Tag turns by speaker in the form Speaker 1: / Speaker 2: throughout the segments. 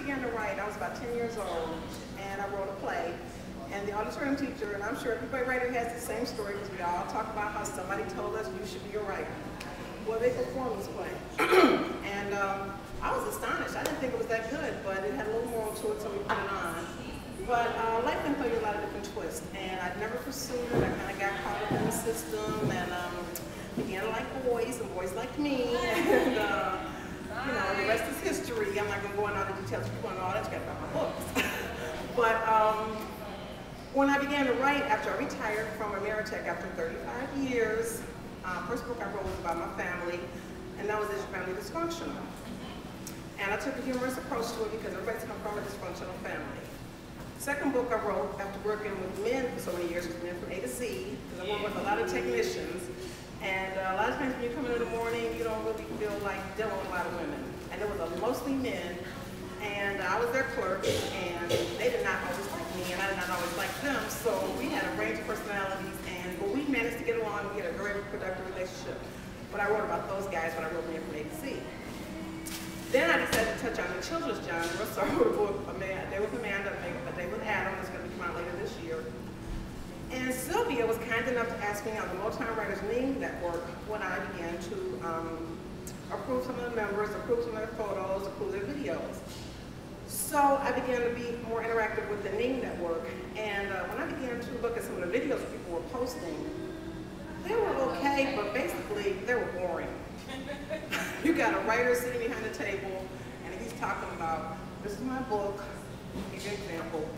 Speaker 1: began to write, I was about 10 years old, and I wrote a play. And the auditorium teacher, and I'm sure everybody writer has the same story because we all talk about how somebody told us you should be a writer. Well, they performed this play. And I was astonished. I didn't think it was that good, but it had a little moral to it, so we put it on. But life can throw you a lot of different twists, and I'd never pursued it. I kind of got caught up in the system, and began to like boys, and boys like me. And you know, the rest is history. I'm not going to go into all the details. If you want to know all that, you got to buy my books. But when I began to write, after I retired from Ameritech after 35 years, first book I wrote was about my family, and that was Is Your Family Dysfunctional? And I took a humorous approach to it because everybody's come from a dysfunctional family. Second book I wrote after working with men for so many years was Men from A to Z, because I work with a lot of technicians, and a lot of times when you come in the morning, you don't really feel like dealing with a lot of women. And it was mostly men, and I was their clerk, and they did not always like me, and I did not always like them, so we had a range of personalities, but we managed to get along. We had a very productive relationship. But I wrote about those guys when I wrote Men from A to Z. Then I decided to touch on the children's genre, so I wrote a book, A Day with Amanda, A Day with Adam, that's going to come out later this year. And Sylvia was kind enough to ask me on the Motown Writers Name Network when I began to approve some of the members, approve some of their photos, approve their videos. So I began to be more interactive with the Name Network, and when I began to look at some of the videos people were posting, they were okay, but basically they were boring. You got a writer sitting behind the table, and he's talking about, this is my book, give you an example.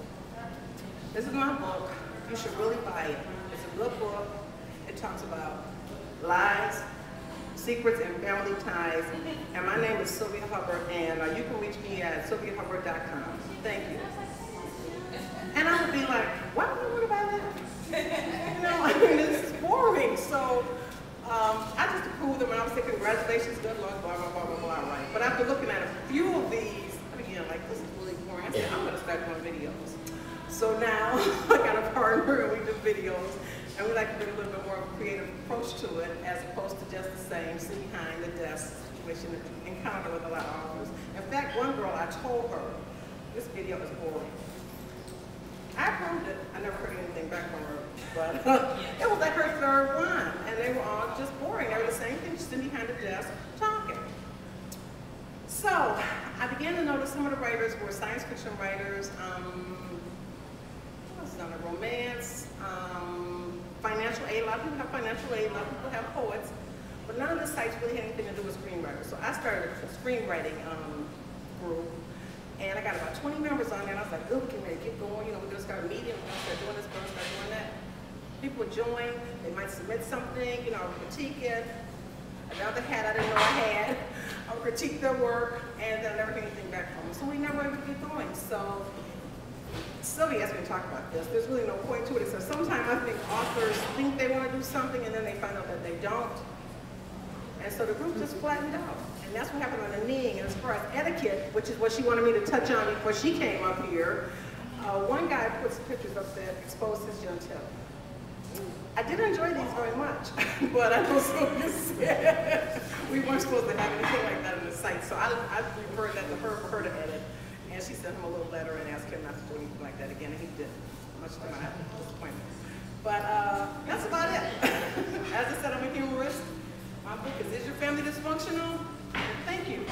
Speaker 1: This is my book, you should really buy it. It's a good book. It talks about lies, secrets, and family ties. And my name is Sylvia Hubbard, and you can reach me at sylviahubbard.com. Thank you. And I would be like, why would you want to buy that? You know, I mean, this is boring. So I just approved them, and I was saying, congratulations, good luck, blah, blah, blah, blah, blah, right? But after looking at a few of these, I began like, this is really boring. I said, I'm going to start doing videos. So now I got a partner, and we do videos, and we like to bring a little bit more of a creative approach to it, as opposed to just the same, sit behind the desk situation that you encounter with a lot of authors. In fact, one girl, I told her, this video is boring. I approved it. I never heard anything back from her, but it was like her third one, and they were all just boring. They were the same thing, just sitting behind the desk talking. So I began to notice some of the writers were science fiction writers, romance, financial aid. A lot of people have financial aid, a lot of people have poets, but none of the sites really had anything to do with screenwriters. So I started a screenwriting group. And I got about 20 members on there, and I was like, good, we can really get going. You know, we're going to start meeting, we're going to start doing this, we're going to start doing that. People would join, they might submit something, you know, I would critique it. Another hat I didn't know I had. I would critique their work, and then I never get anything back from them. So we never ever get going. So Sylvia asked me to talk about this. There's really no point to it. So sometimes I think authors think they want to do something, and then they find out that they don't. And so the group just flattened out. And that's what happened on the Ning. And as far as etiquette, which is what she wanted me to touch on before she came up here, one guy puts pictures up that exposed his genitalia. I did enjoy these very much, but I know Sylvia said we weren't supposed to have anything like that in the site. So I referred that to her for her to edit. And she sent him a little letter and asked him not to do anything like that again, and he didn't, much to my disappointment. But that's about it. As I said, I'm a humorist. My book is Your Family Dysfunctional? Thank you.